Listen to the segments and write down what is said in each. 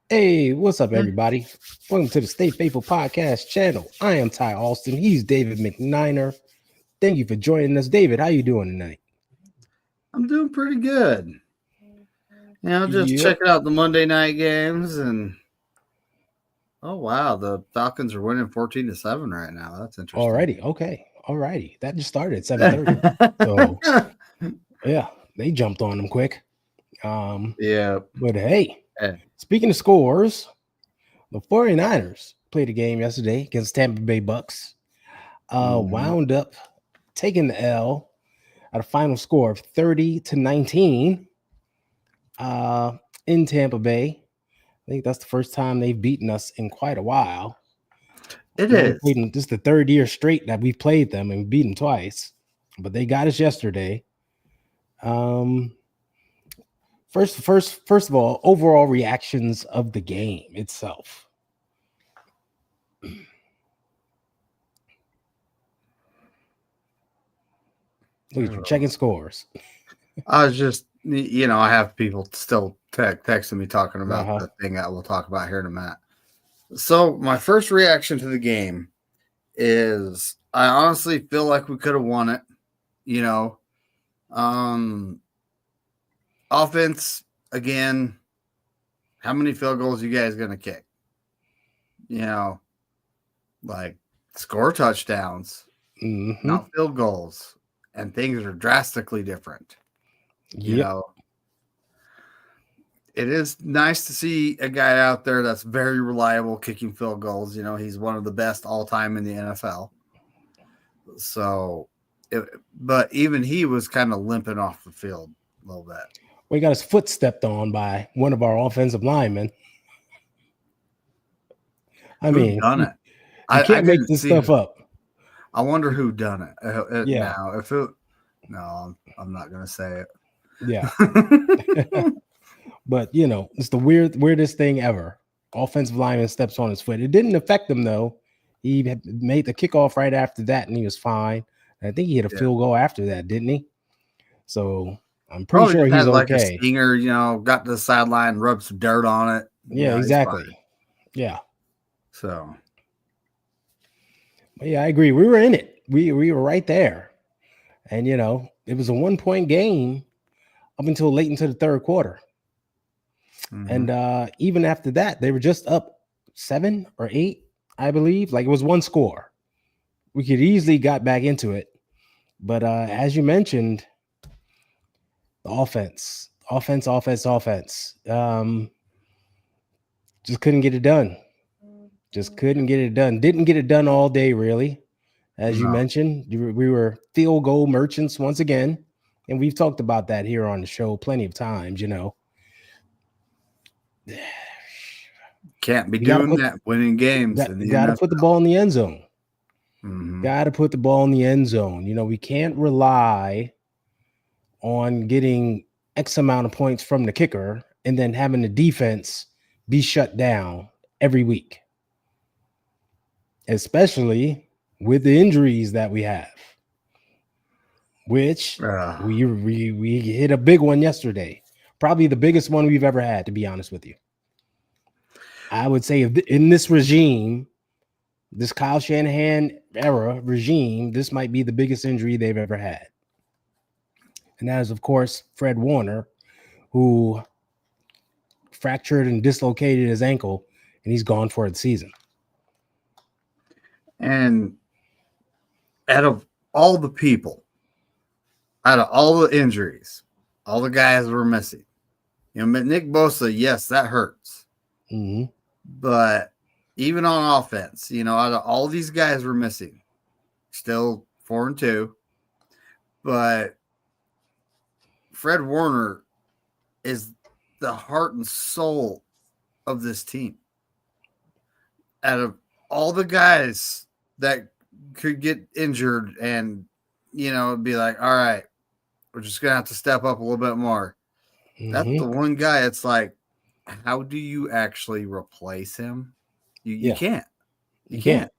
Hey, what's up, everybody? Welcome to the Stay Faithful Podcast channel. I am Ty Alston. He's David McNiner. Thank you for joining us, David. How you doing tonight? I'm doing pretty good. Just Yep. checking out the Monday night games, and oh wow, the Falcons are winning 14-7 right now. That's interesting. Alrighty. Okay. Alrighty. That just started at 7:30. So yeah, they jumped on them quick. Yeah. But hey, Eh, speaking of scores, the 49ers played a game yesterday against Tampa Bay Bucs. mhm. Wound up taking the L at a final score of 30-19. uh, in Tampa Bay. I think that's the first time they've beaten us in quite a while. It We only is. played them, this is the third year straight that we've played them and beat them twice, but they got us yesterday. Um, first of all, overall reactions of the game itself. Look at you checking scores. I was just, I have people still texting me talking about Uh-huh. the thing that we'll talk about here in a minute. So my first reaction to the game is I honestly feel like we could have won it. You know, um, offense again. How many field goals you guys gonna kick? You know, like score touchdowns, Mm-hmm. not field goals, and things are drastically different. You Yep. know, it is nice to see a guy out there that's very reliable kicking field goals. You know, he's one of the best all time in the NFL. So, but even he was kind of limping off the field a little bit. We got his foot stepped on by one of our offensive linemen. I Who mean, done you, it? you I can't make didn't this see. stuff up. I wonder who done it. Yeah. Now, if it, no, I'm not gonna say Yeah. it. But it's the weirdest thing ever. Offensive lineman steps on his foot. It didn't affect him though. He had made the kickoff right after that, and he was fine. And I think he hit a Yeah, field goal after that, didn't he? So I'm pretty probably sure just he's had like a okay. stinger. Got to the sideline, rubbed some dirt on it. Yeah, He's fine. exactly. Yeah, So but yeah, I agree. We were in it. We were right there, and it was a 1 point game up until late into the third quarter. And mhm. even after that, they were just up 7 or 8, I believe. Like it was one score. We could easily got back into it. But as you mentioned, the offense. Just couldn't get it done. Just couldn't get it done. Didn't get it done all day, really. As you No, mentioned, we were field goal merchants once again. And we've talked about that here on the show plenty of times, can't be You got to doing put that. Winning games in the got to put the NFL. ball in the end zone. Mm-hmm. Got to put the ball in the end zone. We can't rely on getting X amount of points from the kicker and then having the defense be shut down every week, especially with the injuries that we have, which we hit a big one yesterday, probably the biggest one we've ever had, to be honest with you. I would say in this regime, this Kyle Shanahan era regime, this might be the biggest injury they've ever had. And that is, of course, Fred Warner, who fractured and dislocated his ankle, and he's gone for the season. And out of all the people, out of all the injuries, all the guys were missing. Nick Bosa, yes, that hurts. Mm-hmm. But even on offense, out of all these guys were missing, still 4-2. But Fred Warner is the heart and soul of this team. Out of all the guys that could get injured and, be like, all right, we're just going to have to step up a little bit more. That's Mm-hmm. the one guy. It's like, how do you actually replace him? You can't. You can't.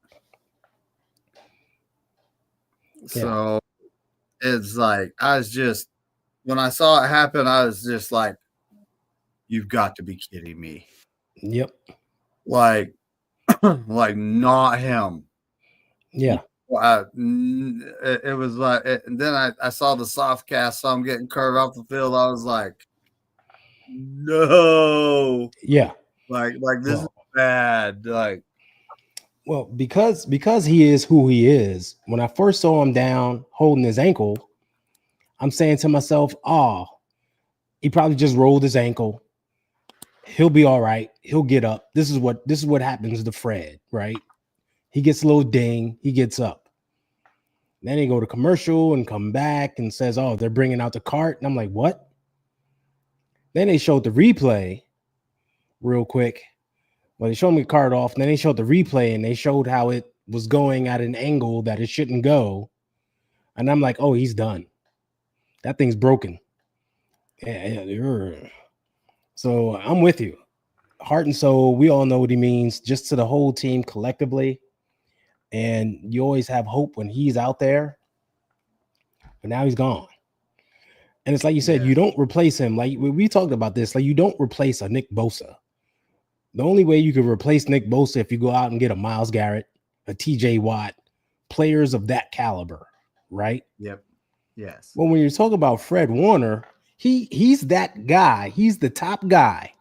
Yeah. So it's like, when I saw it happen, I was just like, you've got to be kidding me. Yep. Like, like not him. Yeah. It was like, and then I saw the soft cast, saw him getting carted off the field. I was like, no, Yeah. like this is Well, bad. Like, because he is who he is. When I first saw him down holding his ankle, I'm saying to myself, "Oh, he probably just rolled his ankle. He'll be all right. He'll get up. This is what happens to Fred, right? He gets a little ding, he gets up. Then they go to commercial and come back and says, "Oh, they're bringing out the cart." And I'm like, "What?" Then they showed the replay real quick. Well, they showed me the cart off, and then they showed the replay and they showed how it was going at an angle that it shouldn't go. And I'm like, "Oh, he's done. That thing's broken." So I'm with you. Heart and soul, we all know what he means just to the whole team collectively. And you always have hope when he's out there, but now he's gone. And it's like you said, yeah, you don't replace him. Like we talked about this, like you don't replace a Nick Bosa. The only way you could replace Nick Bosa if you go out and get a Myles Garrett, a TJ Watt, players of that caliber, right? yep, yes. Well, when you're talking about Fred Warner, he's that guy. He's the top guy.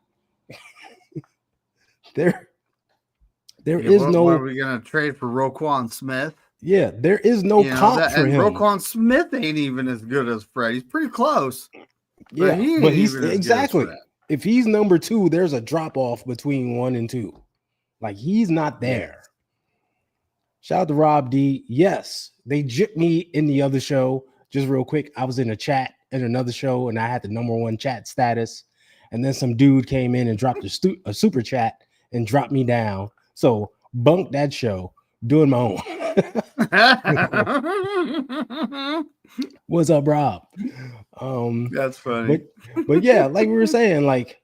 There is What no are we gonna trade for Roquan Smith? there is no comp for and him. Roquan Smith ain't even as good as Fred. He's pretty close, Yeah, but he ain't but he's even as exactly. good as Fred. If he's number 2, there's a drop off between 1 and 2. Like he's not there. Yes. Shout out to Rob D. Yes, they jipped me in the other show. Just real quick, I was in a chat in another show and I had the #1 chat status. And then some dude came in and dropped a super chat and dropped me down. So bunk that show, doing my own. What's up, Rob? That's funny. But yeah, like we were saying, like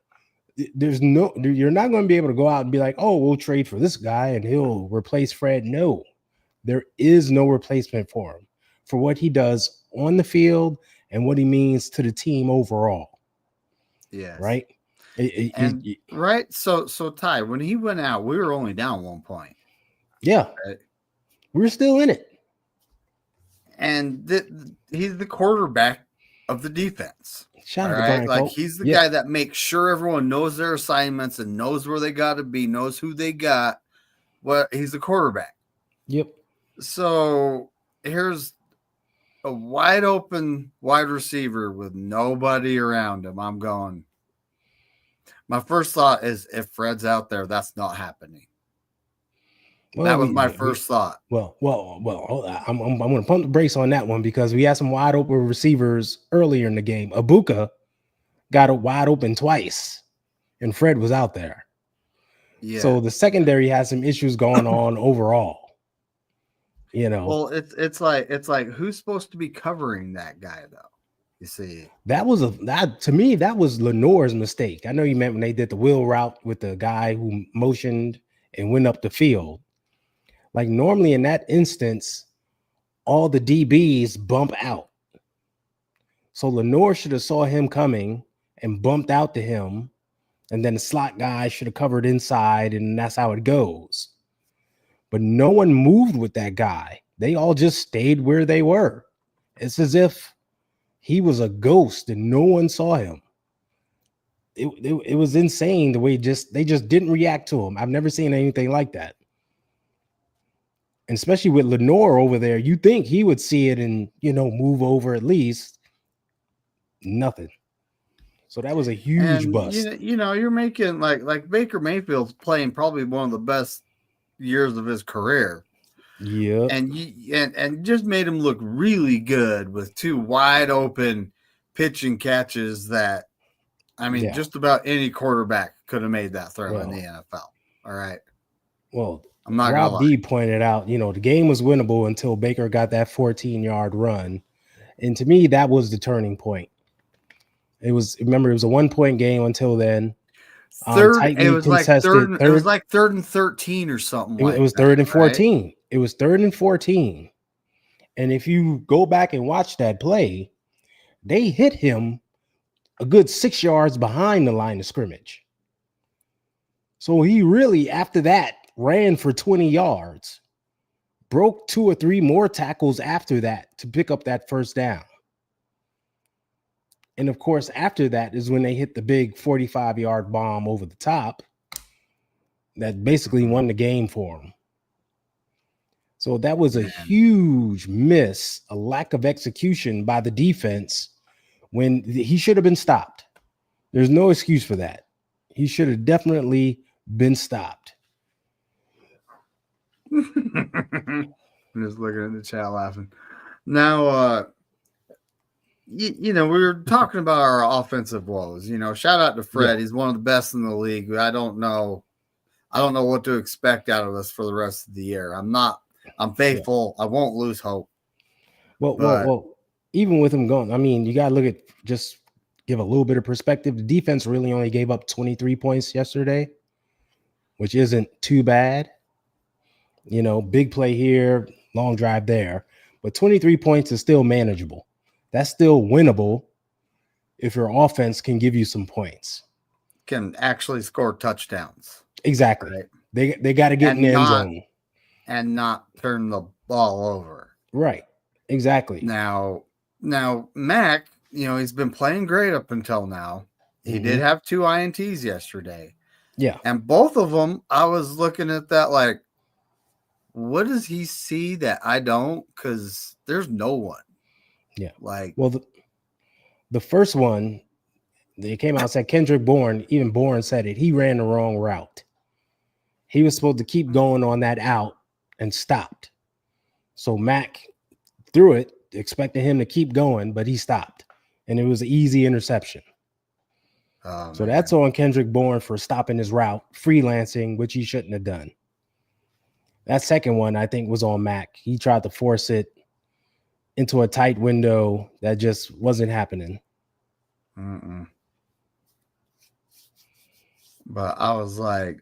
you're not going to be able to go out and be like, "Oh, we'll trade for this guy and he'll replace Fred." No, there is no replacement for him for what he does on the field and what he means to the team overall. Yes. Right. Right. So Ty, when he went out, we were only down 1 point. Yeah. Right? We're still in it. And he's the quarterback of the defense. Shout out all to right. Brian Like Cole. he's the guy that makes sure everyone knows their assignments and knows where they got to be, knows who they got. Well, he's the quarterback. Yep. So here's a wide open wide receiver with nobody around him. I'm going. My first thought is if Fred's out there, that's not happening. Well, that was my first thought. Well, I'm going to pump the brakes on that one because we had some wide open receivers earlier in the game. Ibuka got it wide open twice, and Fred was out there. Yeah. So the secondary has some issues going on overall. Well, it's like who's supposed to be covering that guy though? You see, to me that was Lenore's mistake. I know you meant when they did the wheel route with the guy who motioned and went up the field. Like normally in that instance, all the DBs bump out. So Lenore should have saw him coming and bumped out to him, and then the slot guy should have covered inside, and that's how it goes. But no one moved with that guy. They all just stayed where they were. It's as if he was a ghost and no one saw him. It was insane the way they just didn't react to him. I've never seen anything like that. And especially with Lenore over there, you think he would see it and, move over at least. Nothing. So that was a huge bust. You're making like Baker Mayfield's playing probably one of the best years of his career. Yeah. And just made him look really good with 2 wide open pitch and catches that, just about any quarterback could have made that throw in the NFL. All right. Well, I'm not Rob D pointed out, the game was winnable until Baker got that 14-yard run. And to me, that was the turning point. It was a 1-point game until then. It was like 3rd and 13 or something. It was 3rd and 14. Right? It was 3rd and 14. And if you go back and watch that play, they hit him a good 6 yards behind the line of scrimmage. So he really, after that, ran for 20 yards, broke 2 or 3 more tackles after that to pick up that first down. And of course, after that is when they hit the big 45-yard bomb over the top that basically won the game for him. So that was a huge miss, a lack of execution by the defense when he should have been stopped. There's no excuse for that. He should have definitely been stopped. I'm just looking at the chat laughing. Now, we were talking about our offensive woes. Shout out to Fred. Yeah. He's one of the best in the league. I don't know what to expect out of us for the rest of the year. I'm faithful. Yeah. I won't lose hope. Well, even with him going, I mean, you got to look at, just give a little bit of perspective. The defense really only gave up 23 points yesterday, which isn't too bad. Big play here, long drive there, but 23 points is still manageable. That's still winnable if your offense can give you some points. Can actually score touchdowns. Exactly. Right? They got to get in the end zone. And not turn the ball over. Right. Exactly. Now Mac, he's been playing great up until now. He did have 2 INTs yesterday. Yeah. And both of them, I was looking at that like, what does he see that I don't? Because there's no one. Yeah. Like, well, the first one, they came out and said Kendrick Bourne, even Bourne said it, he ran the wrong route. He was supposed to keep going on that out and stopped. So Mac threw it, expecting him to keep going, but he stopped. And it was an easy interception. So that's on Kendrick Bourne for stopping his route, freelancing, which he shouldn't have done. That second one, I think, was on Mac. He tried to force it into a tight window that just wasn't happening. But I was like,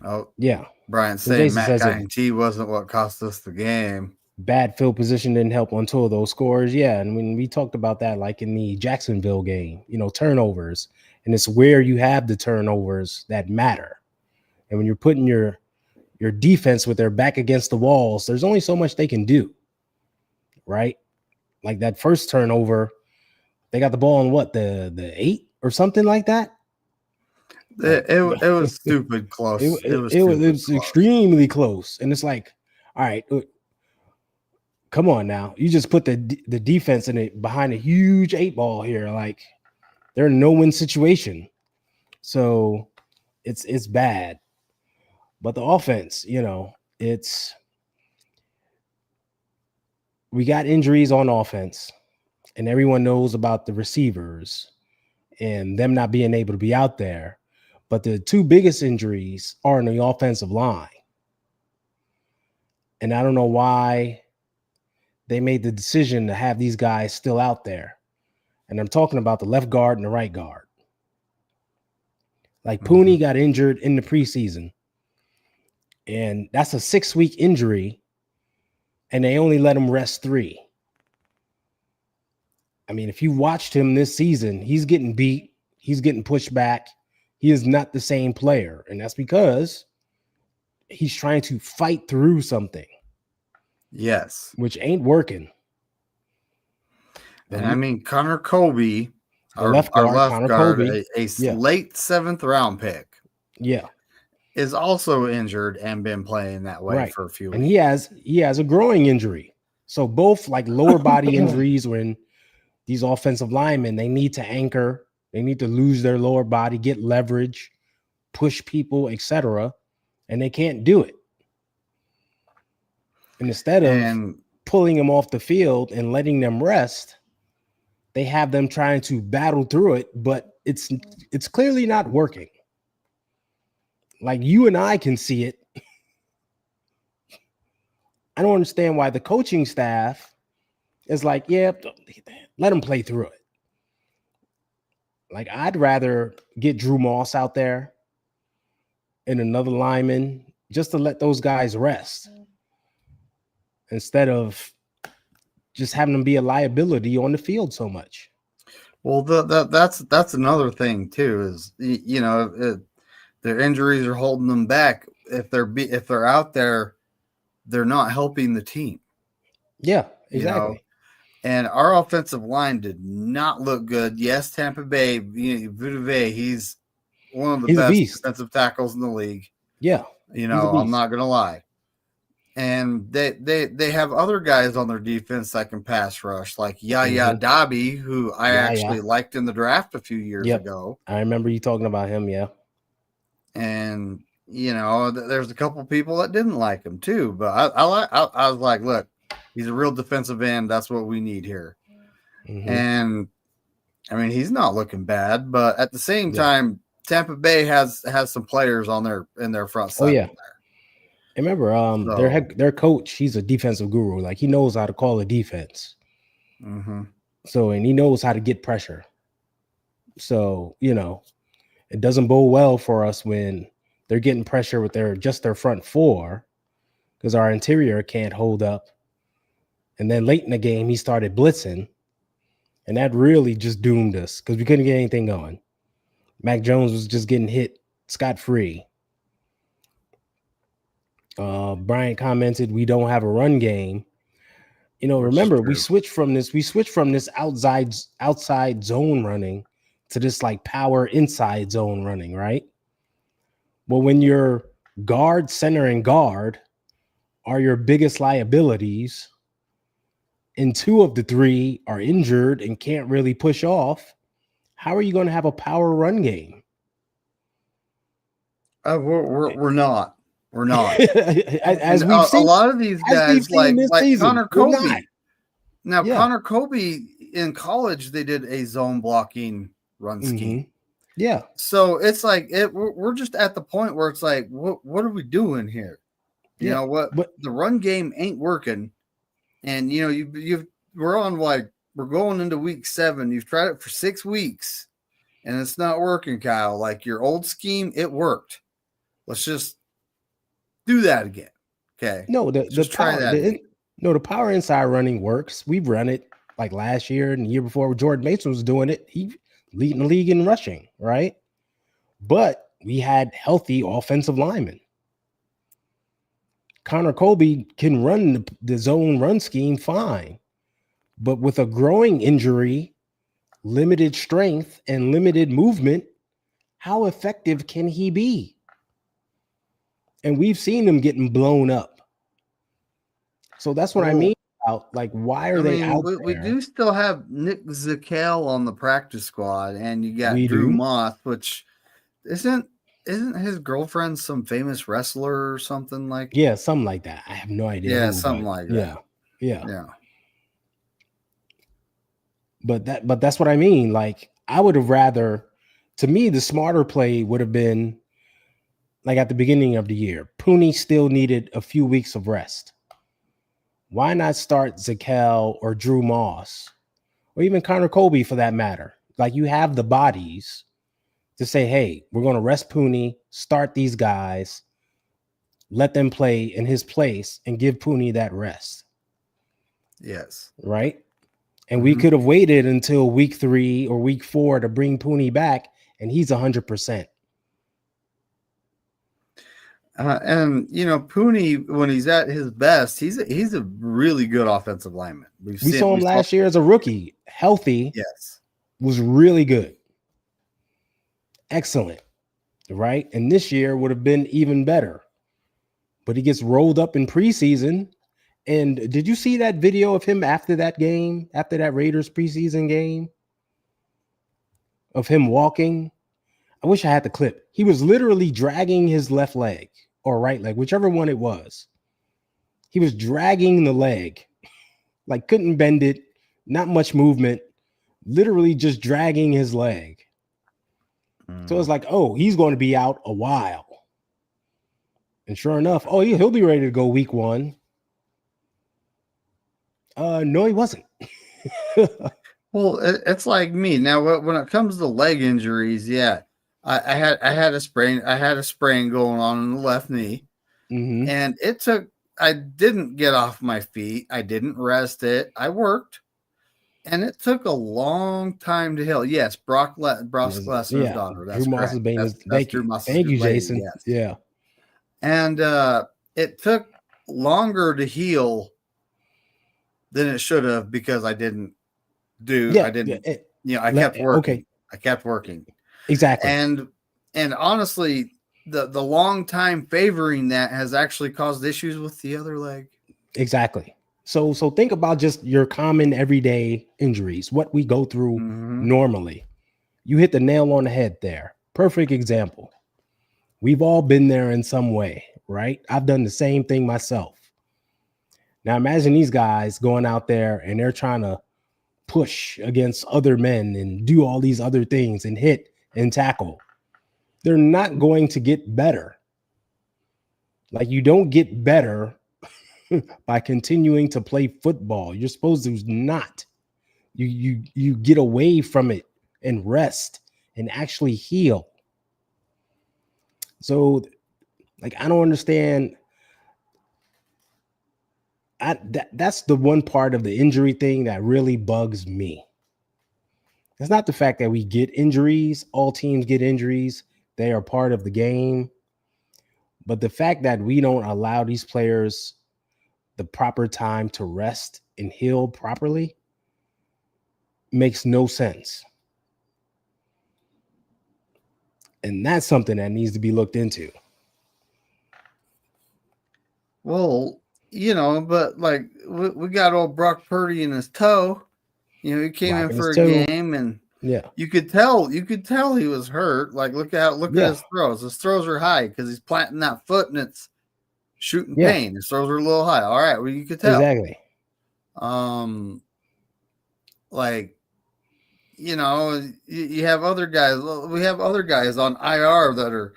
oh, yeah. Brian saying Mac INT wasn't what cost us the game. Bad field position didn't help on 2 of those scores. Yeah, and when we talked about that, like in the Jacksonville game, turnovers. And it's where you have the turnovers that matter. And when you're putting your defense with their back against the walls, there's only so much they can do, right? Like that first turnover, they got the ball on what, the 8 or something like that? It was stupid close. It was extremely close. And it's like, all right, come on now. You just put the defense in it behind a huge 8 ball here. Like, they're in a no-win situation. So it's bad. But the offense, we got injuries on offense, and everyone knows about the receivers and them not being able to be out there. But the 2 biggest injuries are in the offensive line. And I don't know why they made the decision to have these guys still out there. And I'm talking about the left guard and the right guard. Like Pooney got injured in the preseason. And that's a 6-week injury. And they only let him rest 3. I mean, if you watched him this season, he's getting beat. He's getting pushed back. He is not the same player. And that's because he's trying to fight through something. Yes. Which ain't working. And I mean, Connor Colby, our left guard, Colby, a late 7th round pick. Yeah. Is also injured and been playing that way for a few weeks. And he has a growing injury. So both like lower body injuries when these offensive linemen, they need to anchor, they need to lose their lower body, get leverage, push people, etc. And they can't do it. And instead of pulling them off the field and letting them rest, they have them trying to battle through it, but it's clearly not working. Like you and I can see it. I don't understand why the coaching staff is like, yeah, let them play through it. Like I'd rather get Drew Moss out there and another lineman just to let those guys rest instead of just having them be a liability on the field so much. Well, that's another thing too. Is their injuries are holding them back. If they're out there, they're not helping the team. Yeah, You know, exactly. and our offensive line did not look good. Yes, Tampa Bay, Vudeve, he's one of the He's a best beast. defensive tackles in the league. Yeah, he's a I'm beast. not gonna lie. And they have other guys on their defense that can pass rush, like Yaya Mm-hmm. Dabi, who I Yeah, actually yeah. liked in the draft a few years Yep. ago. I remember you talking about him. Yeah. And there's a couple people that didn't like him too. But I was like, look, he's a real defensive end. That's what we need here. Mm-hmm. And I mean, he's not looking bad, but at the same Yeah. time, Tampa Bay has some players in their front Oh seven yeah. there. I remember So, their coach, he's a defensive guru. Like he knows how to call a defense. mhm. So and he knows how to get pressure. So, it doesn't bode well for us when they're getting pressure with their front four because our interior can't hold up. And then late in the game, he started blitzing, and that really just doomed us because we couldn't get anything going. Mac Jones was just getting hit scot-free. Bryant commented, "We don't have a run game." Which is Remember we true. switched from this outside zone running to this like power inside zone running, right? Well, when your guard, center, and guard are your biggest liabilities, and two of the three are injured and can't really push off, how are you going to have a power run game? We're not. We're not. And as a lot of these as we've guys, seen like this season, Connor we're not. Kobe. Now, Yeah. Connor Kobe in college, they did a zone blocking run scheme. Yeah. So it's like we're just at the point where it's like, what are we doing here? You Yeah. know what? But The run game ain't working, and we're going into week 7. You've tried it for 6 weeks, and it's not working, Kyle. Like your old scheme, it worked. Let's just do that again. Okay. no, Let's just try that again. the power inside running works. We've run it like last year and the year before. Jordan Mason was doing it. He leading the league in rushing, right? But we had healthy offensive linemen. Connor Colby can run the zone run scheme fine, but with a growing injury, limited strength, and limited movement, how effective can he be? And we've seen him getting blown up. So that's what I mean about like, why are they out we there? do still have Nick Zakel on the practice squad, and you got We Drew do. Moss, which isn't his girlfriend some famous wrestler or something like? Yeah, something like that. I have no idea Yeah, who, something but like yeah, that. yeah. Yeah. But that's what I mean. Like, I would have rather, to me, the smarter play would have been like at the beginning of the year. Pooney still needed a few weeks of rest. Why not start Zakel or Drew Moss or even Connor Colby for that matter? Like, you have the bodies to say, hey, we're going to rest Pooney, start these guys, let them play in his place, and give Pooney that rest. Yes. Right? And we could have waited until week 3 or week 4 to bring Pooney back, and he's 100%. And Pooney, when he's at his best, he's a really good offensive lineman. We saw him last year as a rookie, healthy. Yes, was really good, excellent, right? And this year would have been even better. But he gets rolled up in preseason. And did you see that video of him after that game, after that Raiders preseason game, of him walking? I wish I had the clip. He was literally dragging his left leg or right leg, whichever one it was. He was dragging the leg, like couldn't bend it, not much movement, literally just dragging his leg. So it's like, oh, he's going to be out a while. And sure enough, oh, he'll be ready to go week 1. No, he wasn't. Well, it's like me now. When it comes to leg injuries, yeah, I had a sprain. I had a sprain going on in the left knee, and it took. I didn't get off my feet. I didn't rest it. I worked, And it took a long time to heal. Yes, Brock Lesnar's Yeah, daughter. Drew That's Moss's correct. bane is. That's Thank Drew you, Moss's thank you, lady. Jason. Yes, Yeah, and it took longer to heal than it should have because I didn't. yeah. I didn't. I kept working. Okay, I kept working, exactly, and honestly, the long time favoring that has actually caused issues with the other leg. exactly. So think about just your common everyday injuries, what we go through normally. You hit the nail on the head there. Perfect example. We've all been there in some way, right? I've done the same thing myself. Now imagine these guys going out there and they're trying to push against other men and do all these other things and hit and tackle. They're not going to get better. Like, you don't get better by continuing to play football. You're supposed to not. You get away from it and rest and actually heal. So, like, I don't understand. That's the one part of the injury thing that really bugs me. It's not the fact that we get injuries. All teams get injuries. They are part of the game. But the fact that we don't allow these players the proper time to rest and heal properly makes no sense. And that's something that needs to be looked into. Well, but like we got old Brock Purdy in his toe. He came in Rocking his for a toe. game, and Yeah. you could tell he was hurt. Like, look at his throws. His throws are high because he's planting that foot and it's shooting pain. His throws are a little high. All right, well, you could tell. Exactly. Like, you have other guys. We have other guys on IR that are,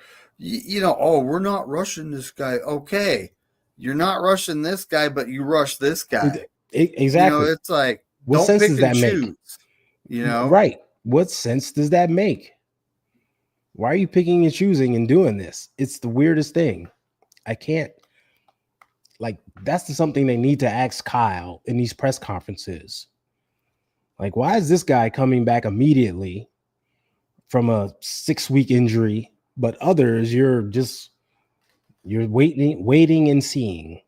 oh, we're not rushing this guy. Okay, you're not rushing this guy, but you rush this guy. Exactly. It's like, what don't sense pick does and that choose. make? Right. What sense does that make? Why are you picking and choosing and doing this? It's the weirdest thing. I can't. Like, that's something they need to ask Kyle in these press conferences. Like, why is this guy coming back immediately from a 6-week injury, but others you're waiting and seeing?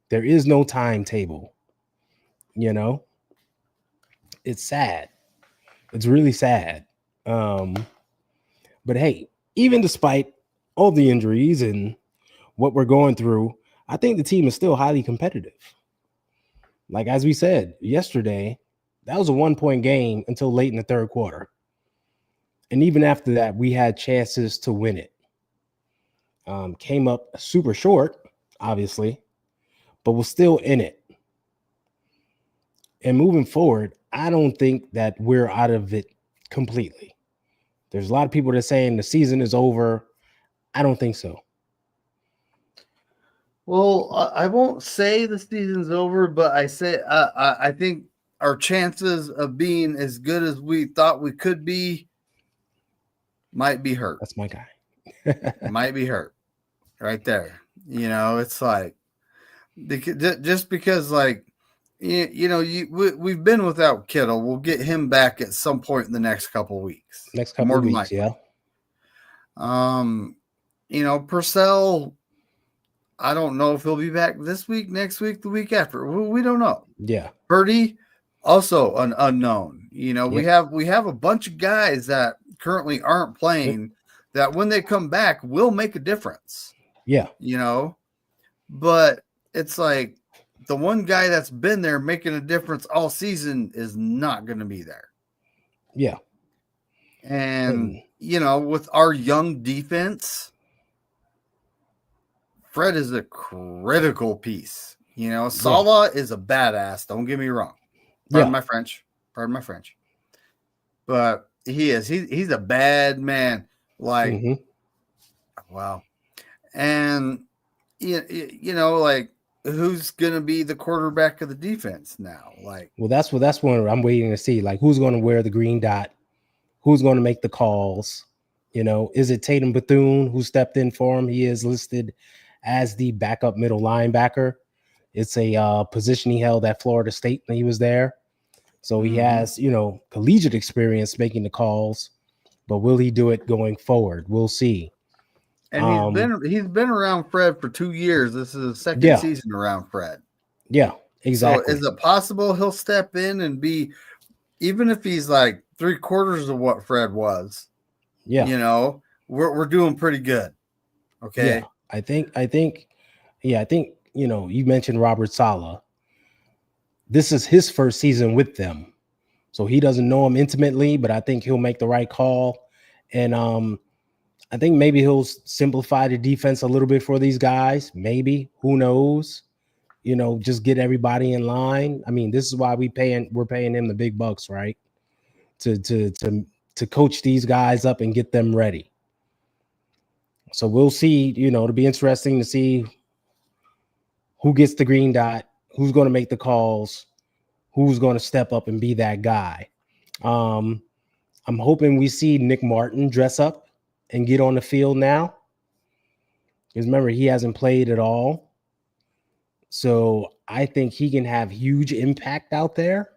There is no timetable. It's sad. It's really sad. But hey, even despite all the injuries and what we're going through, I think the team is still highly competitive. Like, as we said yesterday, that was a 1-point game until late in the third quarter. And even after that, we had chances to win it. Came up super short, obviously, but was still in it. And moving forward, I don't think that we're out of it completely. There's a lot of people that are saying the season is over. I don't think so. Well, I won't say the season's over, but I think our chances of being as good as we thought we could be might be hurt. That's my guy. Might be hurt right there. It's like, just because, like, we've been without Kittle. We'll get him back at some point in the next couple weeks. More weeks, likely. Yeah. Purcell, I don't know if he'll be back this week, next week, the week after. We don't know. Yeah. Purdy, also an unknown. We have a bunch of guys that currently aren't playing that when they come back will make a difference. Yeah. But it's like the one guy that's been there making a difference all season is not going to be there. Yeah. And, with our young defense, Fred is a critical piece. Salah is a badass. Don't get me wrong. Pardon my French. But he is. He's a bad man. Like, wow. And, like, who's going to be the quarterback of the defense now? Like, well, that's what I'm waiting to see. Like, who's going to wear the green dot? Who's going to make the calls? Is it Tatum Bethune who stepped in for him? He is listed as the backup middle linebacker. It's a position he held at Florida State when he was there. So he has, collegiate experience making the calls, but will he do it going forward? We'll see. And he's been around Fred for 2 years. This is his second season around Fred. Yeah, exactly. So is it possible he'll step in and be, even if he's like 3/4 of what Fred was? Yeah, we're doing pretty good. Okay. Yeah, I think, you mentioned Robert Saleh. This is his first season with them, so he doesn't know him intimately, but I think he'll make the right call, and I think maybe he'll simplify the defense a little bit for these guys. Maybe, who knows? Just get everybody in line. I mean, this is why we're paying him the big bucks, right? To coach these guys up and get them ready. So we'll see. It'll be interesting to see who gets the green dot, who's going to make the calls, who's going to step up and be that guy. I'm hoping we see Nick Martin dress up and get on the field now. Because remember, he hasn't played at all. So I think he can have huge impact out there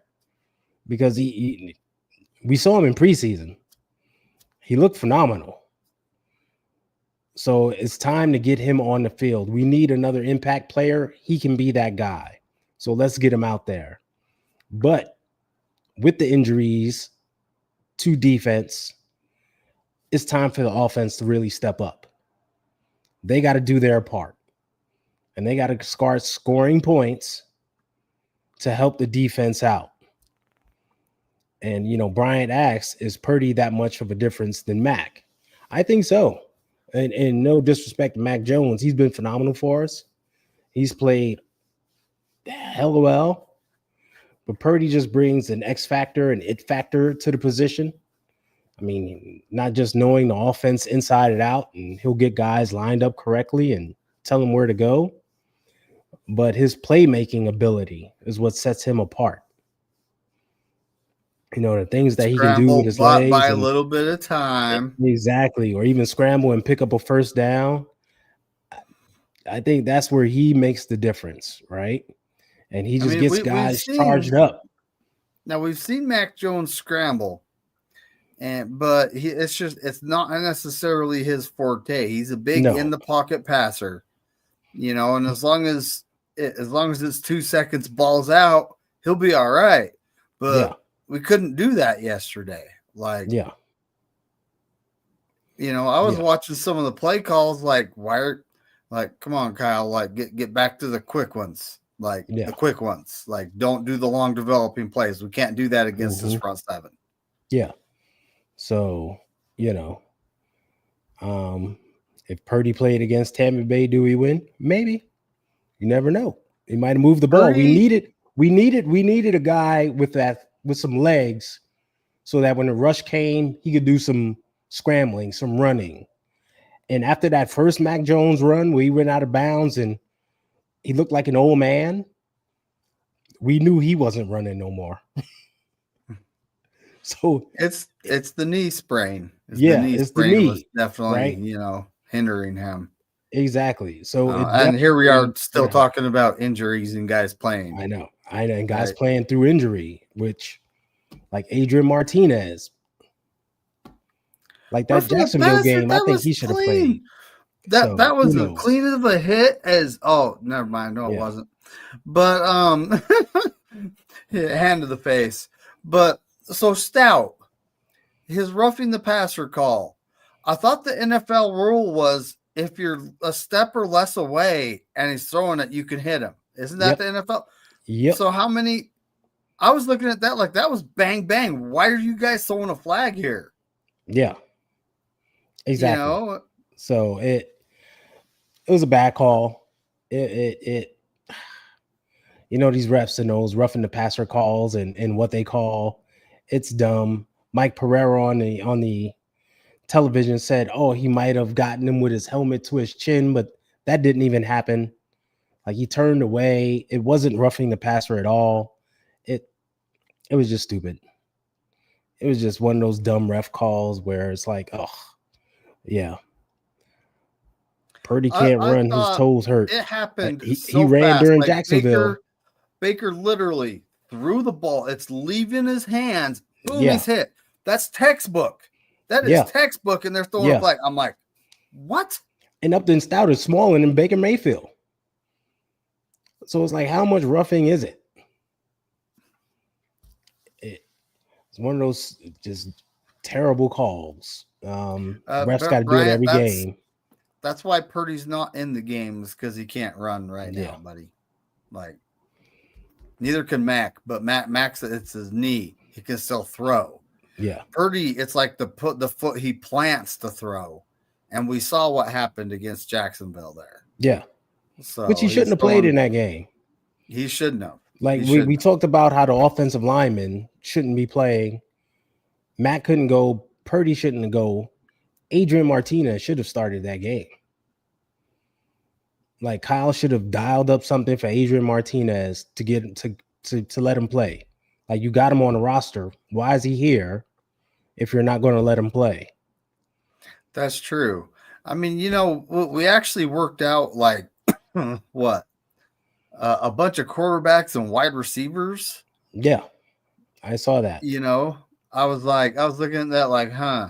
because we saw him in preseason. He looked phenomenal. So it's time to get him on the field. We need another impact player. He can be that guy. So let's get him out there. But with the injuries to defense, it's time for the offense to really step up. They got to do their part. And they got to start scoring points to help the defense out. And, Bryant asks, is Purdy that much of a difference than Mac? I think so. And no disrespect to Mac Jones. He's been phenomenal for us. He's played hella well. But Purdy just brings an X factor, an it factor to the position. I mean, not just knowing the offense inside and out, and he'll get guys lined up correctly and tell them where to go. But his playmaking ability is what sets him apart. The things that he can do with his legs. By a little bit of time. Exactly. Or even scramble and pick up a first down. I think that's where he makes the difference, right? And he just gets guys charged up. Now, we've seen Mac Jones scramble, but it's not necessarily his forte. He's a big in the pocket passer, and as long as it's 2 seconds balls out, he'll be all right. But we couldn't do that yesterday. I was watching some of the play calls, come on, Kyle, get back to the quick ones. The quick ones. Don't do the long developing plays. We can't do that against this front seven. Yeah. So, if Purdy played against Tampa Bay, do we win? Maybe. You never know. He might have moved the ball. We needed a guy with some legs so that when the rush came, he could do some scrambling, some running. And after that first Mac Jones run where he went out of bounds and he looked like an old man, we knew he wasn't running no more. So it's the knee sprain. It's the knee was definitely, right? Hindering him. Exactly. So and here we are still talking about injuries and guys playing. I know. And guys playing through injury, which like Adrian Martinez, like that Jacksonville game, I think he should have played. That was as clean of a hit as never mind. No, it wasn't. But hand to the face. But so Stout, his roughing the passer call. I thought the NFL rule was if you're a step or less away and he's throwing it, you can hit him. Isn't that the NFL? Yep. So how many? I was looking at that like that was bang bang. Why are you guys throwing a flag here? Yeah. Exactly. So it was a bad call. It these refs and those roughing the passer calls and what they call, it's dumb. Mike Pereira on the television said, he might have gotten him with his helmet to his chin, but that didn't even happen. Like he turned away. It wasn't roughing the passer at all. It was just stupid. It was just one of those dumb ref calls where it's like, Purdy can't run. His toes hurt. It happened. He ran fast. during Jacksonville. Baker literally threw the ball. It's leaving his hands. Boom, Yeah. he's hit. That's textbook. That is Yeah. textbook, and they're throwing Yeah. a flag. I'm like, what? And Upton Stout is smaller than Baker Mayfield. So it's like, how much roughing is it? It's one of those just terrible calls. Refs got to do it Bryant, every game. that's why Purdy's not in the games, because he can't run right Yeah. now, buddy. Like, neither can Mac, but Mac's it's his knee. He can still throw. Yeah. Purdy, it's like the foot he plants to throw. And we saw what happened against Jacksonville there. Yeah. So Which he shouldn't have played in that game. He shouldn't have. Like we talked about how the offensive linemen shouldn't be playing. Matt couldn't go. Purdy shouldn't go. Adrian Martinez should have started that game. Like Kyle should have dialed up something for Adrian Martinez to get to let him play. Like, you got him on the roster. Why is he here if you're not going to let him play? That's true. I mean, we actually worked out like what? A bunch of quarterbacks and wide receivers. Yeah, I saw that. I was looking at that like, huh?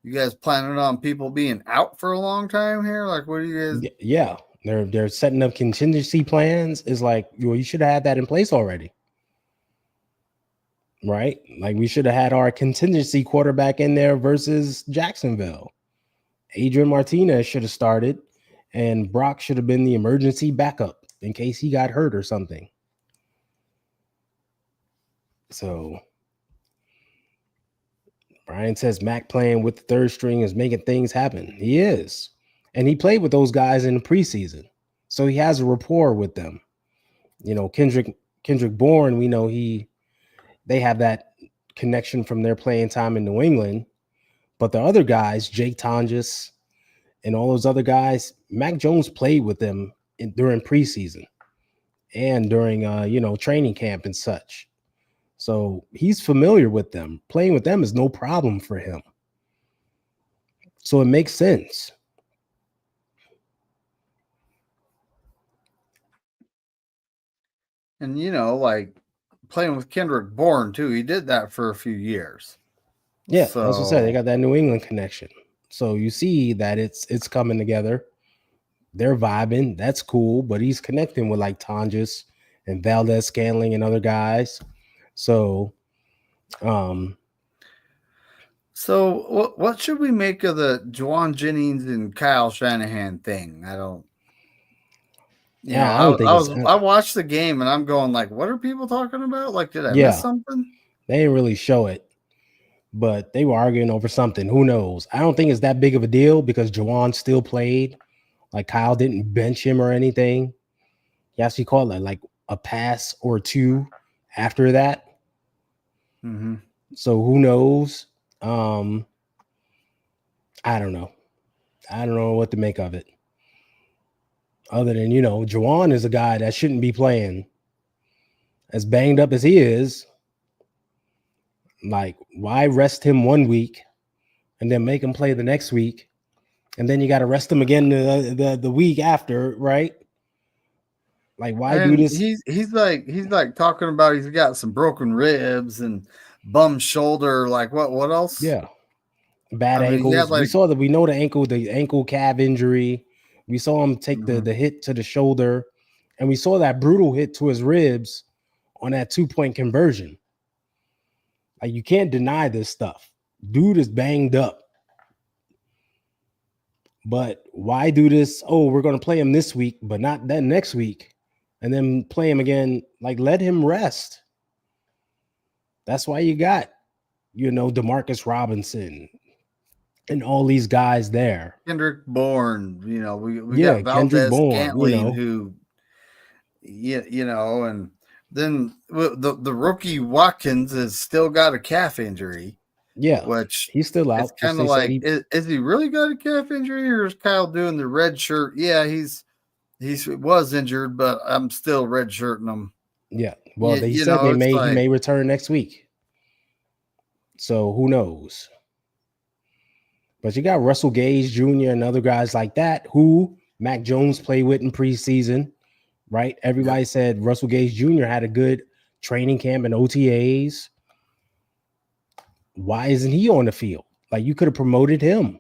You guys planning on people being out for a long time here? Like, what do you guys? Yeah, they're setting up contingency plans. Is like, well, you should have had that in place already, right? Like, we should have had our contingency quarterback in there versus Jacksonville. Adrian Martinez should have started, and Brock should have been the emergency backup in case he got hurt or something. So Brian says Mac playing with the third string is making things happen. He is. And he played with those guys in the preseason. So he has a rapport with them. Kendrick Bourne, we know they have that connection from their playing time in New England. But the other guys, Jake Tonjes and all those other guys, Mac Jones played with them during preseason and during training camp and such. So he's familiar with them. Playing with them is no problem for him. So it makes sense. And like playing with Kendrick Bourne too, he did that for a few years. Yeah, so, as I said, they got that New England connection. So you see that it's coming together. They're vibing. That's cool. But he's connecting with like Tonjes and Valdez Scantling and other guys. So, So what should we make of the Juwan Jennings and Kyle Shanahan thing? I don't. I don't think I watched the game and I'm going like, what are people talking about? Like, did I miss something? They didn't really show it, but they were arguing over something. Who knows? I don't think it's that big of a deal because Juwan still played. Like, Kyle didn't bench him or anything. He actually called it like a pass or two after that. Mm-hmm. So who knows? I don't know. I don't know what to make of it. Other than, Juwan is a guy that shouldn't be playing. As banged up as he is, like, why rest him 1 week and then make him play the next week? And then you got to rest him again the week after, right? Like, why do this? He's like talking about he's got some broken ribs and bum shoulder. Like, what else? Yeah. Bad ankles. We know the ankle calf injury. We saw him take the hit to the shoulder, and we saw that brutal hit to his ribs on that 2-point conversion. Like, you can't deny this stuff. Dude is banged up. But why do this? Oh, we're going to play him this week, but not that next week, and then play him again. Like, let him rest. That's why you got, Demarcus Robinson and all these guys there. Kendrick Bourne, we got Valdez Scantling, who, and then the rookie Watkins has still got a calf injury. Yeah, which he's still out. It's kind of like, is he really got a calf injury, or is Kyle doing the red shirt? Yeah, he was injured, but I'm still red shirting him. Yeah, well, he said he may return next week. So who knows? But you got Russell Gage Jr. and other guys like that who Mac Jones played with in preseason, right? Everybody said Russell Gage Jr. had a good training camp and OTAs. Why isn't he on the field? Like, you could have promoted him.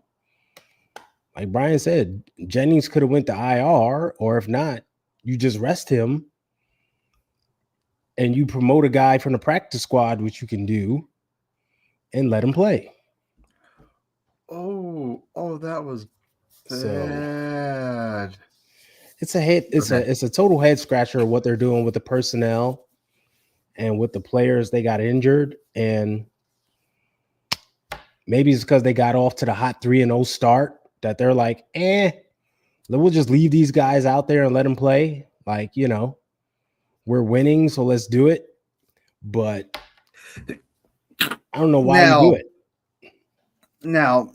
Like Brian said, Jennings could have went to IR, or if not, you just rest him and you promote a guy from the practice squad, which you can do, and let him play. Oh, that was So bad. it's a total head scratcher of what they're doing with the personnel and with the players they got injured. And maybe it's because they got off to the hot 3-0 start that they're like, we'll just leave these guys out there and let them play. Like, we're winning, so let's do it. But I don't know why you do it. Now,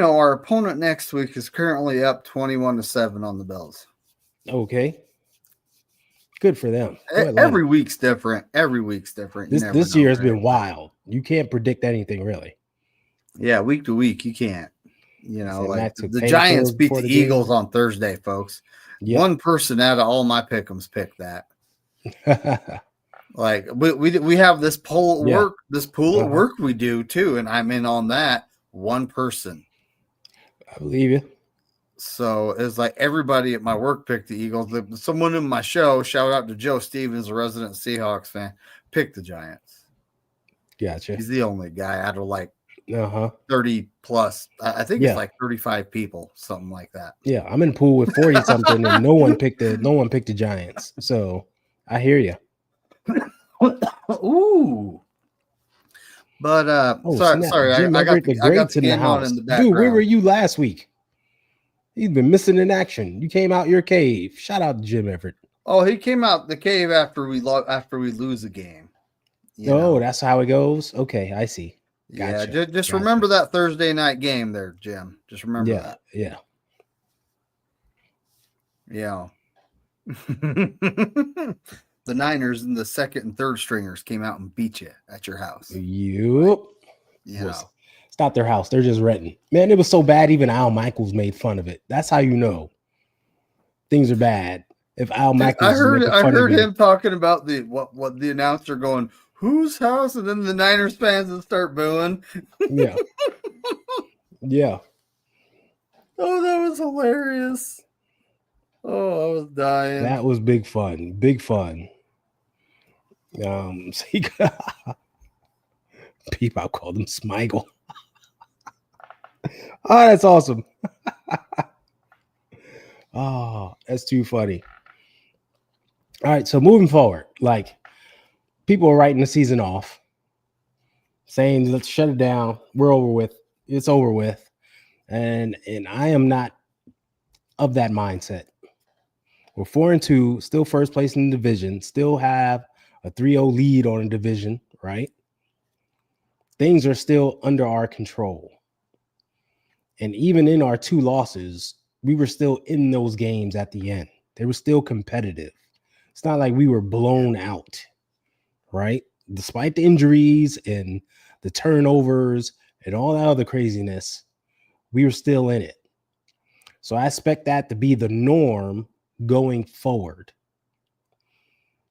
our opponent next week is currently up 21-7 on the Bills. Okay. Good for them. Every week's different. This year has been wild. You can't predict anything, really. Yeah, week to week, you can't. Like the Giants beat the Eagles on Thursday, folks. Yep. One person out of all my pick'ems picked that. Like we have this poll at work, at work we do too, and I'm in on that. One person. I believe you. So it's like everybody at my work picked the Eagles. Someone in my show, shout out to Joe Stevens, a resident Seahawks fan, picked the Giants. Gotcha. He's the only guy out of like 30 plus. I think it's like 35 people, something like that. Yeah, I'm in a pool with 40 something, and no one picked the Giants. So I hear you. Ooh. But sorry, Jim I got the in the house. in the background. Dude, where were you last week? He's been missing in action. You came out your cave. Shout out to Jim Everett. Oh, he came out the cave after we lose a game. That's how it goes. Okay, I see. Gotcha. Yeah, just remember that Thursday night game there, Jim. Just remember that. Yeah. Yeah. The Niners and the second and third stringers came out and beat you at your house. Yep. It's not their house. They're just renting. Man, it was so bad even Al Michaels made fun of it. That's how you know things are bad. If Al Michaels I heard him talking about what the announcer going, whose house? And then the Niners fans would start booing. Yeah. Yeah. Oh, that was hilarious. Oh, I was dying. That was big fun. Big fun. People called him Smigel. Oh, that's awesome. Oh, that's too funny. All right, so moving forward, like people are writing the season off, saying let's shut it down. We're over with. It's over with. And I am not of that mindset. We're 4-2, still first place in the division, still have a 3-0 lead on a division, right? Things are still under our control. And even in our 2 losses, we were still in those games at the end. They were still competitive. It's not like we were blown out, right? Despite the injuries and the turnovers and all that other craziness, we were still in it. So I expect that to be the norm going forward.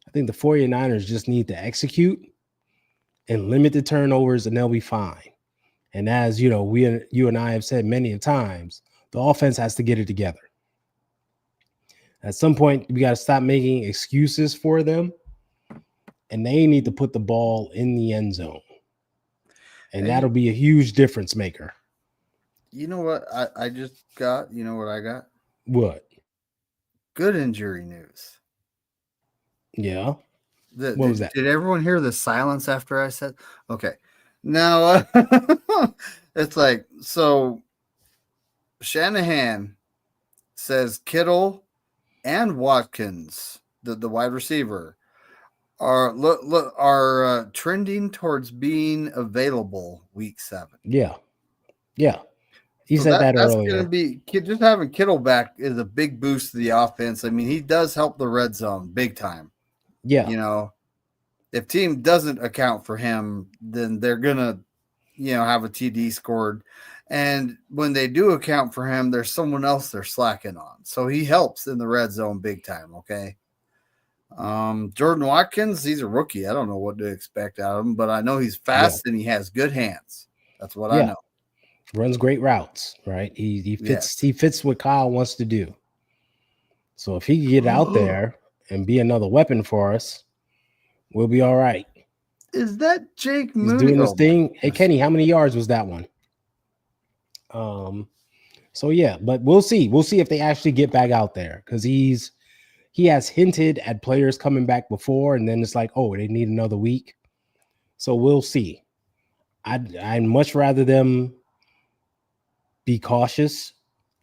I think the 49ers just need to execute and limit the turnovers, and they'll be fine. And as you know, you and I have said many times, the offense has to get it together. At some point, we got to stop making excuses for them, and they need to put the ball in the end zone. And that'll be a huge difference maker. You know what I just got? You know what I got? What? Good injury news. Yeah. What was that? Did everyone hear the silence after I said? Okay. Now, it's like, so Shanahan says Kittle and Watkins, the wide receiver, are trending towards being available week 7. Yeah. Yeah. He said that earlier. That's going to be just having Kittle back is a big boost to the offense. I mean, he does help the red zone big time. Yeah. If team doesn't account for him, then they're going to, have a TD scored. And when they do account for him, there's someone else they're slacking on. So he helps in the red zone big time. Okay. Jordan Watkins, he's a rookie. I don't know what to expect out of him, but I know he's fast and he has good hands. That's what I know. Runs great routes, right? He fits Yes. he fits what Kyle wants to do. So if he can get out there and be another weapon for us, we'll be all right. Is that Jake He's Moody? doing his thing. Hey Kenny, how many yards was that one? So yeah, but we'll see. We'll see if they actually get back out there because he has hinted at players coming back before, and then it's like, oh, they need another week. So we'll see. I'd much rather them be cautious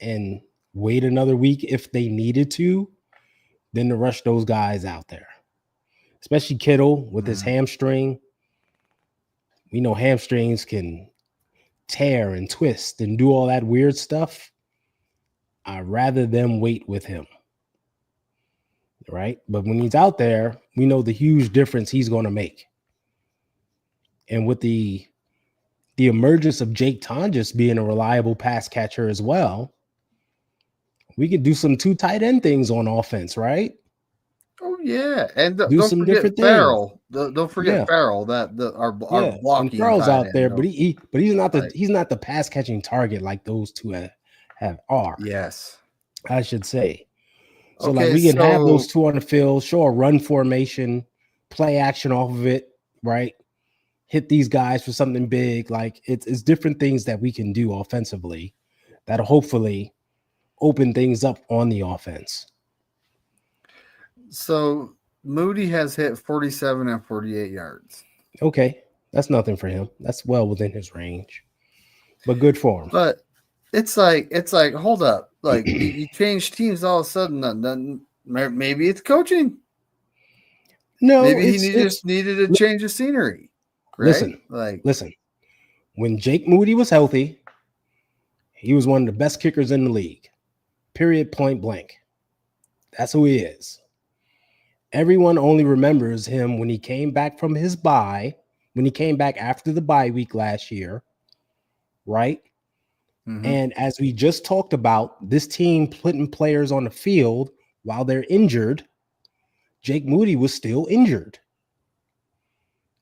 and wait another week if they needed to than to rush those guys out there. Especially Kittle with his hamstring. We know hamstrings can tear and twist and do all that weird stuff. I'd rather them wait with him. Right? But when he's out there, we know the huge difference he's going to make. And with the emergence of Jake Tonjes being a reliable pass catcher as well, we could do some 2 tight end things on offense, right? Oh yeah, and Do don't some forget different Farrell. Don't forget Yeah. Farrell. That our And blocking Farrell's tight out end, there, though. but he's not the pass catching target like those two are. Yes. I should say. So Okay, like we can have those two on the field, show a run formation, play action off of it, right? Hit these guys for something big. Like it's different things that we can do offensively that'll hopefully open things up on the offense. So Moody has hit 47 and 48 yards. Okay, that's nothing for him. That's well within his range, but good for him. But it's like hold up, like you change teams all of a sudden. Then maybe it's coaching. No, maybe he just needed a change of scenery. Right? Listen. When Jake Moody was healthy, he was one of the best kickers in the league. Period. Point blank. That's who he is. Everyone only remembers him when he came back from his bye, when he came back after the bye week last year, right? Mm-hmm. And as we just talked about, this team putting players on the field while they're injured, Jake Moody was still injured.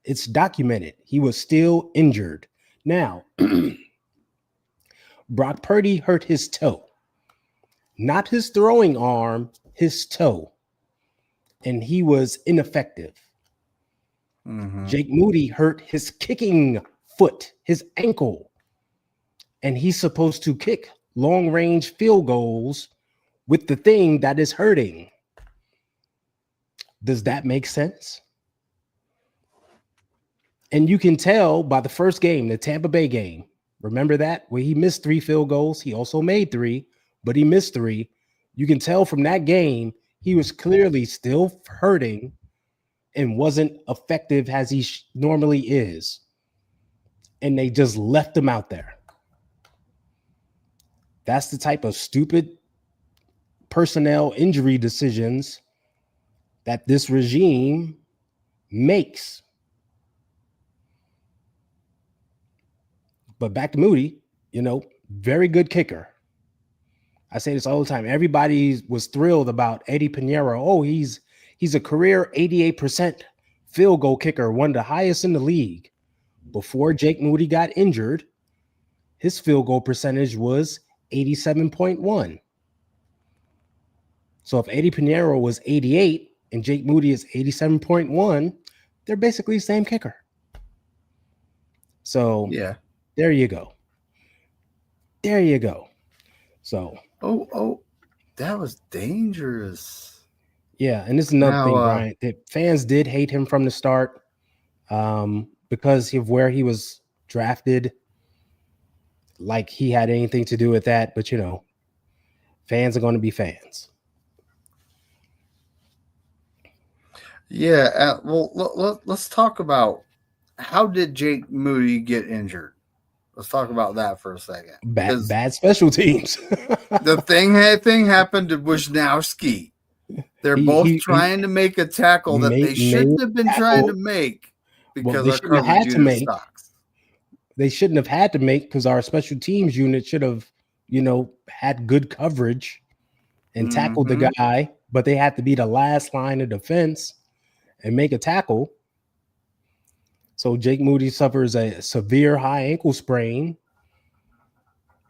It's documented. He was still injured. Now, Brock Purdy hurt his toe. Not his throwing arm, his toe. And he was ineffective. Mm-hmm. Jake Moody hurt his kicking foot, his ankle. And he's supposed to kick long-range field goals with the thing that is hurting. Does that make sense? And you can tell by the first game, the Tampa Bay game. Remember that? Where he missed 3 field goals. He also made 3, but he missed 3. You can tell from that game, he was clearly still hurting and wasn't effective as he normally is. And they just left him out there. That's the type of stupid personnel injury decisions that this regime makes. But back to Moody, very good kicker. I say this all the time. Everybody was thrilled about Eddie Pinheiro. Oh, he's a career 88% field goal kicker, one of the highest in the league. Before Jake Moody got injured, his field goal percentage was 87.1. So if Eddie Pinheiro was 88 and Jake Moody is 87.1, they're basically the same kicker. So yeah, there you go. There you go. So that was dangerous. Yeah, and this is another thing, Brian. That fans did hate him from the start because of where he was drafted. Like he had anything to do with that, but fans are going to be fans. Yeah, well, let's talk about how did Jake Moody get injured. Let's talk about that for a second. Bad special teams. The thing happened to Wisnowski. They're both trying to make a tackle that they shouldn't have been trying to make because our coverage unit sucks. They shouldn't have had to make because our special teams unit should have, had good coverage and tackled the guy but they had to be the last line of defense and make a tackle. So Jake Moody suffers a severe high ankle sprain.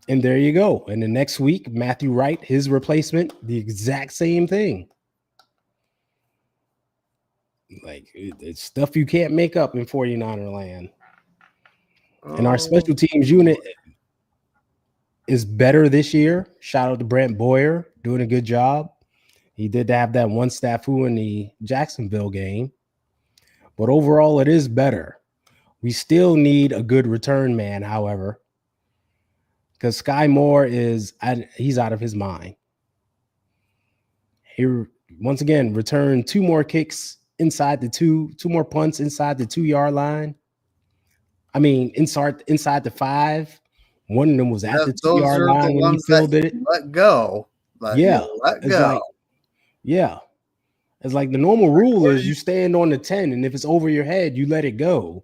And there you go. And the next week, Matthew Wright, his replacement, the exact same thing. Like, it's stuff you can't make up in 49er land. And our special teams unit is better this year. Shout out to Brent Boyer, doing a good job. He did have that one snafu in the Jacksonville game. But overall, it is better. We still need a good return man, however, because Sky Moore he's out of his mind. He once again returned 2 more kicks inside the two more punts inside the 2-yard line. I mean, inside the 5. One of them was at the 2-yard line when he fielded it. Let go. Let go. It's like the normal rule is you stand on the 10, and if it's over your head, you let it go.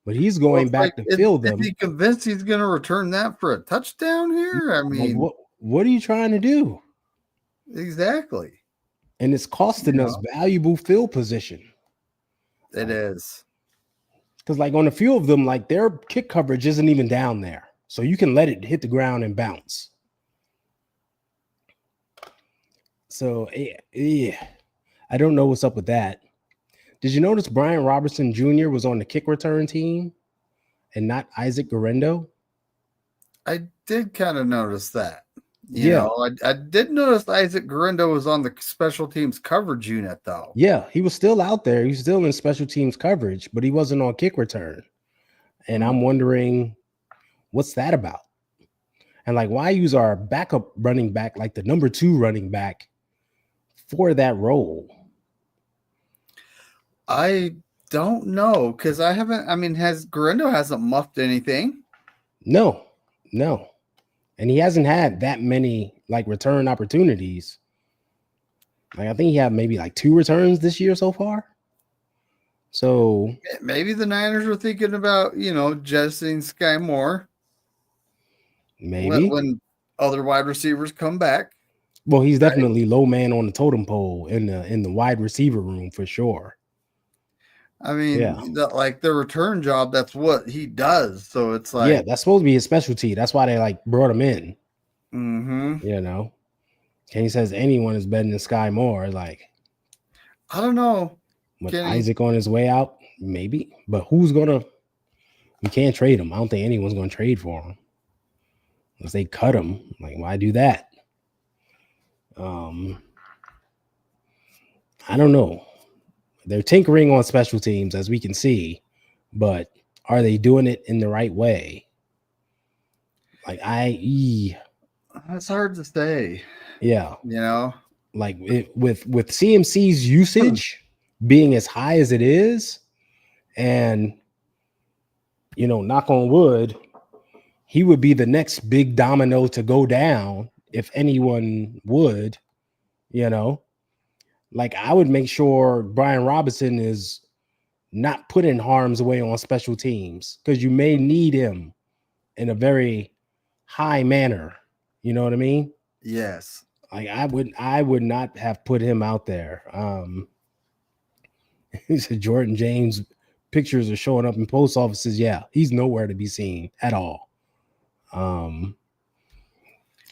But he's going back to field them. Is he convinced he's going to return that for a touchdown here? I mean, like, what are you trying to do? Exactly. And it's costing us valuable field position. It is. Because, like, on a few of them, like, their kick coverage isn't even down there. So you can let it hit the ground and bounce. So, yeah. I don't know what's up with that. Did you notice Brian Robertson Jr. was on the kick return team and not Isaac Guerrero? I did kind of notice that. You know, I did notice Isaac Guerrero was on the special teams coverage unit, though. Yeah, he was still out there. He was still in special teams coverage, but he wasn't on kick return. And I'm wondering, what's that about? And, like, why use our backup running back, like the number 2 running back, for that role? I don't know, because Guerrero hasn't muffed anything. No. And he hasn't had that many, like, return opportunities. Like, I think he had maybe like 2 returns this year so far. So maybe the Niners were thinking about, jettisoning Sky Moore. Maybe when other wide receivers come back. Well, he's definitely low man on the totem pole in the wide receiver room for sure. I mean, the return job, that's what he does. So it's like, yeah, that's supposed to be his specialty. That's why they like brought him in. Mm-hmm. Kenny says anyone is better than Sky Moore. Like, I don't know. With Isaac on his way out, maybe. But who's gonna? You can't trade him. I don't think anyone's gonna trade for him unless they cut him. Like, why do that? I don't know. They're tinkering on special teams, as we can see, but are they doing it in the right way? Like, that's hard to say. Yeah, like with CMC's usage being as high as it is, and knock on wood, he would be the next big domino to go down if anyone would. Like, I would make sure Brian Robinson is not put in harm's way on special teams, because you may need him in a very high manner. You know what I mean? Yes. Like, I would not have put him out there. He said Jordan James pictures are showing up in post offices. Yeah, he's nowhere to be seen at all.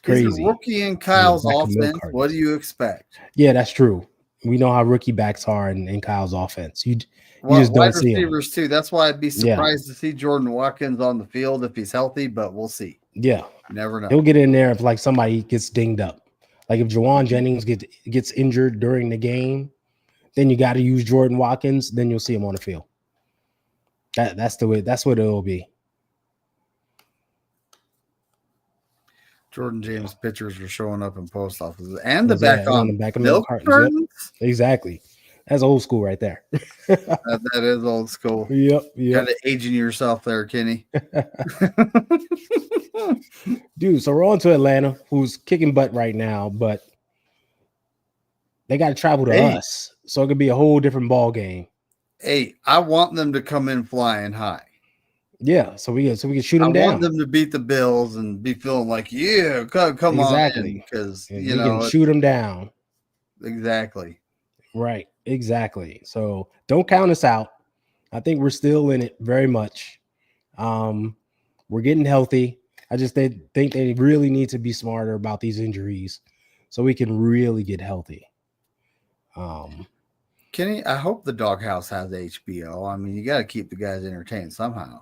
Crazy. He's a rookie in Kyle's offense. What do you expect? Yeah, that's true. We know how rookie backs are in Kyle's offense. You just don't wide see receivers too. That's why I'd be surprised to see Jordan Watkins on the field if he's healthy, but we'll see. Yeah, you never know. He'll get in there if like somebody gets dinged up. Like if Jawan Jennings gets injured during the game, then you got to use Jordan Watkins. Then you'll see him on the field. That's the way. That's what it'll be. Jordan James pictures are showing up in post offices and the back on the back of milk cartons. Yep. Exactly. That's old school right there. that is old school. Yep. Kind of aging yourself there, Kenny. Dude, so we're on to Atlanta, who's kicking butt right now, but they got to travel to us, so it could be a whole different ball game. Hey, I want them to come in flying high. Yeah, so we can shoot them down. I want them to beat the Bills and be feeling like, yeah, come on, because we can shoot them down. Exactly. Right. Exactly. So don't count us out. I think we're still in it very much. We're getting healthy. I just think they really need to be smarter about these injuries so we can really get healthy. Um, Kenny, I hope the Doghouse has HBO. I mean, you got to keep the guys entertained somehow.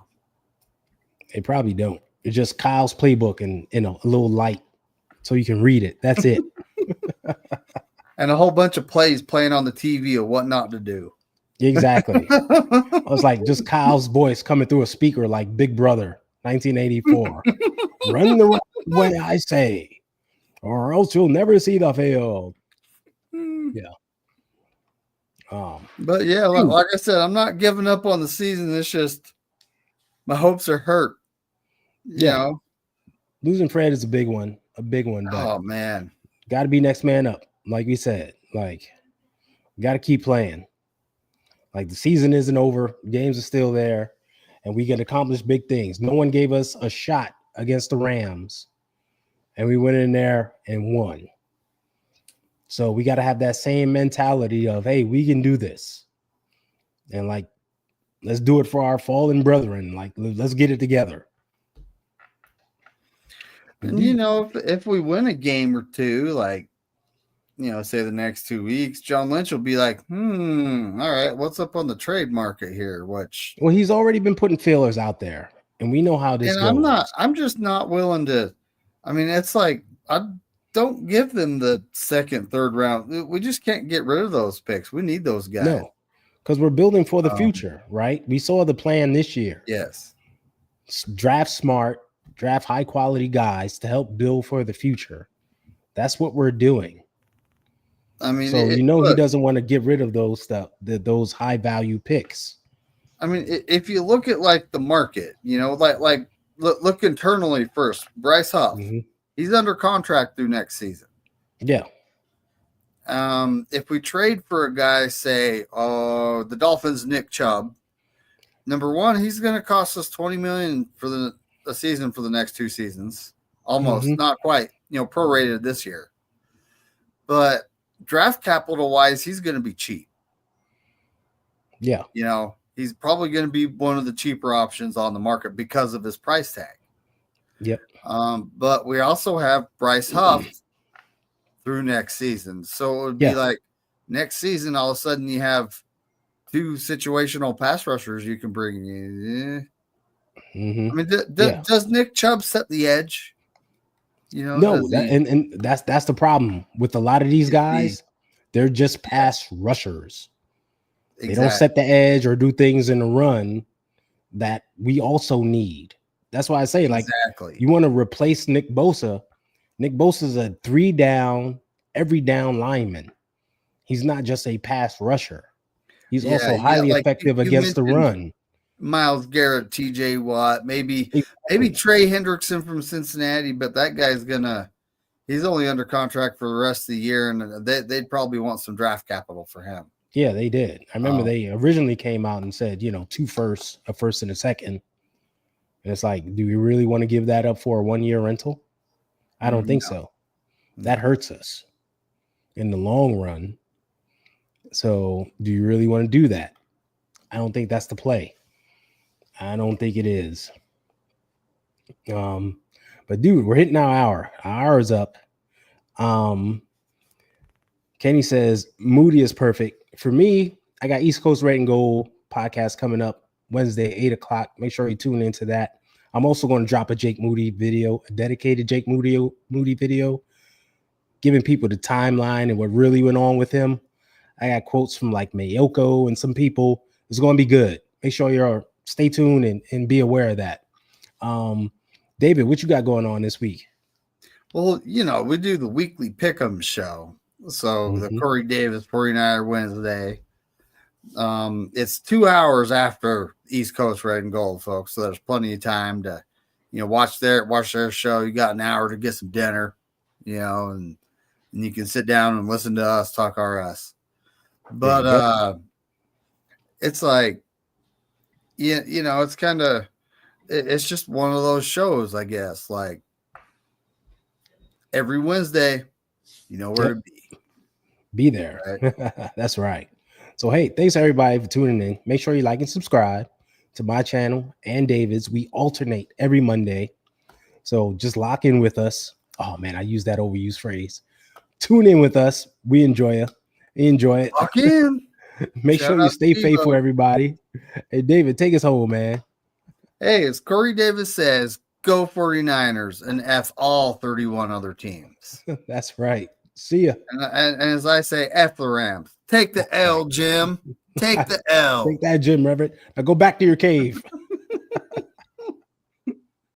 they probably don't. It's just Kyle's playbook and a little light so you can read it. That's it. And a whole bunch of plays playing on the TV of what not to do. Exactly. I was like, just Kyle's voice coming through a speaker like Big Brother, 1984. Run the right way, I say, or else you'll never see the field. Yeah. But yeah, like I said, I'm not giving up on the season. It's just my hopes are hurt. You know? Losing Fred is a big one, but Oh man, got to be next man up. Like we said, like got to keep playing. Like the season isn't over, games are still there, and we can accomplish big things. No one gave us a shot against the Rams, and we went in there and won. So we got to have that same mentality of, hey, we can do this. And like, let's do it for our fallen brethren. Like, let's get it together. and you know, if we win a game or two, like say the next 2 weeks, John Lynch will be like, all right, what's up on the trade market here? Well, he's already been putting feelers out there, and we know how this goes. I'm just not willing to. I mean, it's like I don't give them the second, third round. We just can't get rid of those picks. We need those guys. No, because we're building for the future, right? We saw the plan this year. Yes. Draft smart, draft high quality guys to help build for the future. That's what we're doing. I mean, so he doesn't want to get rid of those high value picks. I mean, if you look at like the market, like look internally first. Bryce Huff, he's under contract through next season. Yeah. If we trade for a guy, say, the Dolphins, Nick Chubb, number one, he's going to cost us $20 million for the season for the next 2 seasons, almost not quite, prorated this year, but draft capital wise, he's going to be cheap. Yeah. He's probably going to be one of the cheaper options on the market because of his price tag. Yep. But we also have Bryce Huff through next season. So it would be like next season, all of a sudden you have 2 situational pass rushers you can bring in. I mean, does Nick Chubb set the edge? No, and that's the problem with a lot of these guys. They're just pass rushers. Exactly. They don't set the edge or do things in the run that we also need. That's why I say, like, you want to replace Nick Bosa. Nick Bosa is a 3-down, every down lineman. He's not just a pass rusher. He's also highly effective against the run. Myles Garrett, TJ Watt, maybe Trey Hendrickson from Cincinnati, but that guy's he's only under contract for the rest of the year, and they'd probably want some draft capital for him. Yeah, they did. I remember they originally came out and said, 2 firsts, a first and a second. And it's like, do we really want to give that up for a 1-year rental? I don't think so. That hurts us in the long run. So do you really want to do that? I don't think that's the play. I don't think it is. But dude, we're hitting our hour. Our hour is up. Kenny says Moody is perfect. For me, I got East Coast Red and Gold podcast coming up Wednesday, 8:00. Make sure you tune into that. I'm also going to drop a Jake Moody video, a dedicated Jake Moody video, giving people the timeline and what really went on with him. I got quotes from like Mayoko and some people. It's going to be good. Make sure you're stay tuned and be aware of that. David, what you got going on this week? Well, we do the weekly Pick'em show. So the Corey Davis 49er Wednesday. It's 2 hours after East Coast Red and Gold, folks. So there's plenty of time to, watch their show. You got an hour to get some dinner, and you can sit down and listen to us talk RS. But it's like, it's kind of, it's just one of those shows, I guess. Like every Wednesday, where to be. Be there. Right. That's right. So, hey, thanks everybody for tuning in. Make sure you like and subscribe to my channel and David's. We alternate every Monday. So just lock in with us. Oh man, I use that overused phrase. Tune in with us. We enjoy it. Enjoy it. Lock in. Make Shout sure you out stay to faithful, Devo. everybody. Hey, David, take us home, man. Hey, as Corey Davis says, go 49ers and F all 31 other teams. That's right. See ya. And as I say, F the Rams. Take the L, Jim. Take the L. Take that, Jim Reverend. Now go back to your cave.